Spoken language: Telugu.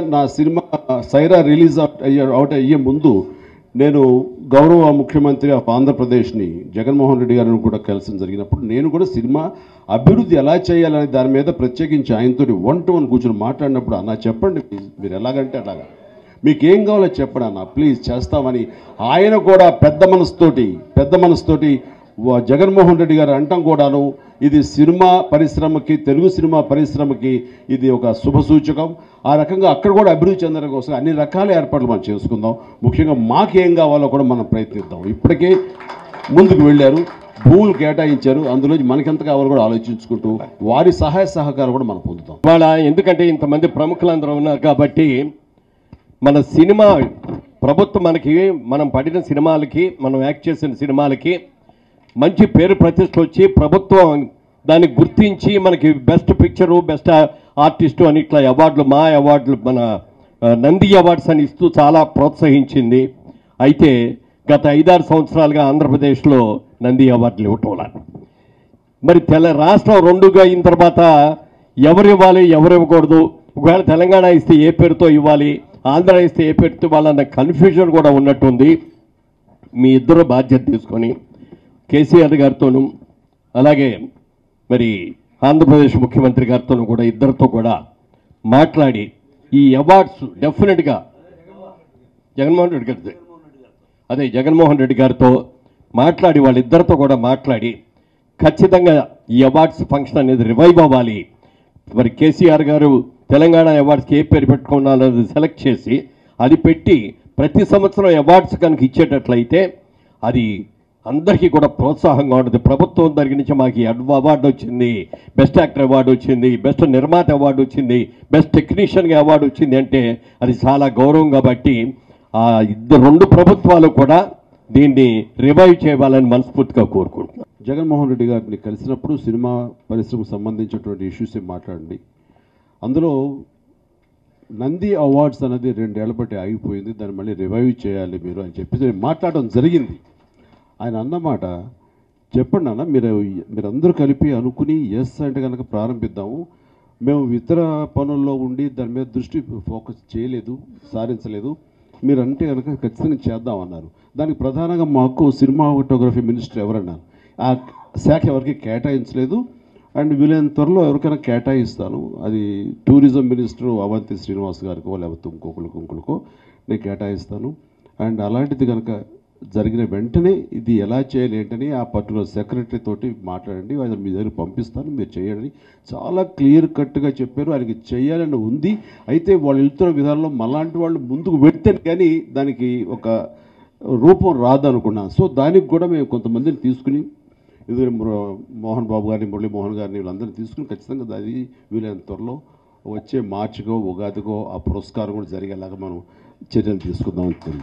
నా సినిమా సైరా రిలీజ్ అవుట్ అయ్యే ముందు నేను గౌరవ ముఖ్యమంత్రి ఆఫ్ ఆంధ్రప్రదేశ్ని జగన్మోహన్ రెడ్డి గారిని కూడా కలిసి జరిగినప్పుడు నేను కూడా సినిమా అభివృద్ధి ఎలా చేయాలనే దాని మీద ప్రత్యేకించి ఆయనతో 1-to-1 కూర్చొని మాట్లాడినప్పుడు అన్న చెప్పండి మీరు ఎలాగంటే అలాగా మీకు ఏం కావాలో చెప్పండి అన్న ప్లీజ్ చేస్తామని ఆయన కూడా పెద్ద మనసుతోటి జగన్మోహన్ రెడ్డి గారు అంటాం కూడాను ఇది సినిమా పరిశ్రమకి తెలుగు సినిమా పరిశ్రమకి ఇది ఒక శుభ సూచకం ఆ రకంగా అక్కడ కూడా అభివృద్ధి చెందడం కోసం అన్ని రకాల ఏర్పాట్లు మనం చేసుకుందాం ముఖ్యంగా మాకేం కావాలో కూడా మనం ప్రయత్నిద్దాం ఇప్పటికే ముందుకు వెళ్ళారు భూములు కేటాయించారు అందులో మనకెంత కావాలో కూడా ఆలోచించుకుంటూ వారి సహాయ సహకారం కూడా మనం పొందుతాం ఇవాళ ఎందుకంటే ఇంతమంది ప్రముఖులందరూ ఉన్నారు కాబట్టి మన సినిమా ప్రభుత్వం మనం పడిన సినిమాలకి మనం యాక్ట్ చేసిన సినిమాలకి మంచి పేరు ప్రతిష్ట వచ్చి ప్రభుత్వం దాన్ని గుర్తించి మనకి బెస్ట్ పిక్చరు బెస్ట్ ఆర్టిస్టు అని ఇట్లా అవార్డులు మా అవార్డులు మన నంది అవార్డ్స్ అని ఇస్తూ చాలా ప్రోత్సహించింది అయితే గత 5-6 సంవత్సరాలుగా ఆంధ్రప్రదేశ్లో నంది అవార్డులు ఇవ్వటం మరి రాష్ట్రం రెండుగా అయిన తర్వాత ఎవరు ఇవ్వాలి ఎవరు ఇవ్వకూడదు ఒకవేళ తెలంగాణ ఇస్తే ఏ పేరుతో ఇవ్వాలి ఆంధ్ర ఇస్తే ఏ పేరుతో ఇవ్వాలన్న కన్ఫ్యూజన్ కూడా ఉన్నట్టుంది మీ ఇద్దరు బాధ్యత తీసుకొని కేసీఆర్ గారితోనూ అలాగే మరి ఆంధ్రప్రదేశ్ ముఖ్యమంత్రి గారితోనూ కూడా ఇద్దరితో కూడా మాట్లాడి ఈ అవార్డ్స్ డెఫినెట్గా జగన్మోహన్ రెడ్డి గారితో మాట్లాడి వాళ్ళిద్దరితో కూడా మాట్లాడి ఖచ్చితంగా ఈ అవార్డ్స్ ఫంక్షన్ అనేది రివైవ్ అవ్వాలి మరి కేసీఆర్ గారు తెలంగాణ అవార్డ్స్కి ఏ పేరు పెట్టుకోవాలనేది సెలెక్ట్ చేసి అది పెట్టి ప్రతి సంవత్సరం అవార్డ్స్ కనుక ఇచ్చేటట్లయితే అది అందరికీ కూడా ప్రోత్సాహంగా ఉంటుంది ప్రభుత్వం దగ్గర నుంచి మాకు అవార్డు వచ్చింది బెస్ట్ యాక్టర్ అవార్డు వచ్చింది బెస్ట్ నిర్మాత అవార్డు వచ్చింది బెస్ట్ టెక్నీషియన్గా అవార్డు వచ్చింది అంటే అది చాలా గౌరవం కాబట్టి రెండు ప్రభుత్వాలు కూడా దీన్ని రివైవ్ చేయాలని మనస్ఫూర్తిగా కోరుకుంటున్నాను జగన్మోహన్ రెడ్డి గారిని కలిసినప్పుడు సినిమా పరిశ్రమకు సంబంధించినటువంటి ఇష్యూస్ మాట్లాడండి అందులో నంది అవార్డ్స్ అనేది 2 ఏళ్ల బట్టి ఆగిపోయింది దాన్ని మళ్ళీ రివైవ్ చేయాలి మీరు అని చెప్పి మాట్లాడడం జరిగింది ఆయన అన్నమాట చెప్పండి అన్న మీరందరూ కలిపి అనుకుని ఎస్ అంటే కనుక ప్రారంభిద్దాము మేము ఇతర పనుల్లో ఉండి దాని మీద దృష్టి ఫోకస్ చేయలేదు సారించలేదు మీరంటే కనుక ఖచ్చితంగా చేద్దామన్నారు దానికి ప్రధానంగా మాకు సినిమాటోగ్రఫీ మినిస్టర్ ఎవరన్నారు ఆ శాఖ ఎవరికి కేటాయించలేదు అండ్ వీలైన త్వరలో ఎవరికైనా కేటాయిస్తాను అది టూరిజం మినిస్టర్ అవంతి శ్రీనివాస్ గారికో లేకపోతే ఇంకొకరికో నేను కేటాయిస్తాను అండ్ అలాంటిది కనుక జరిగిన వెంటనే ఇది ఎలా చేయాలి ఏంటని ఆ పర్టికులర్ సెక్రటరీ తోటి మాట్లాడండి అది మీ దగ్గర పంపిస్తాను మీరు చేయండి చాలా క్లియర్ కట్గా చెప్పారు ఆయనకి చేయాలని ఉంది అయితే వాళ్ళు వెళ్తున్న విధానంలో మళ్ళాంటి వాళ్ళు ముందుకు వెళ్తే కానీ దానికి ఒక రూపం రాదనుకున్నాను సో దానికి కూడా మేము కొంతమందిని తీసుకుని ఇది మోహన్ బాబు గారిని మురళీమోహన్ గారిని వీళ్ళందరినీ తీసుకుని ఖచ్చితంగా అది వీలైన త్వరలో వచ్చే మార్చికో ఉగాదికో ఆ పురస్కారం కూడా జరిగేలాగా మనం చర్యలు తీసుకుందామని తెలియదు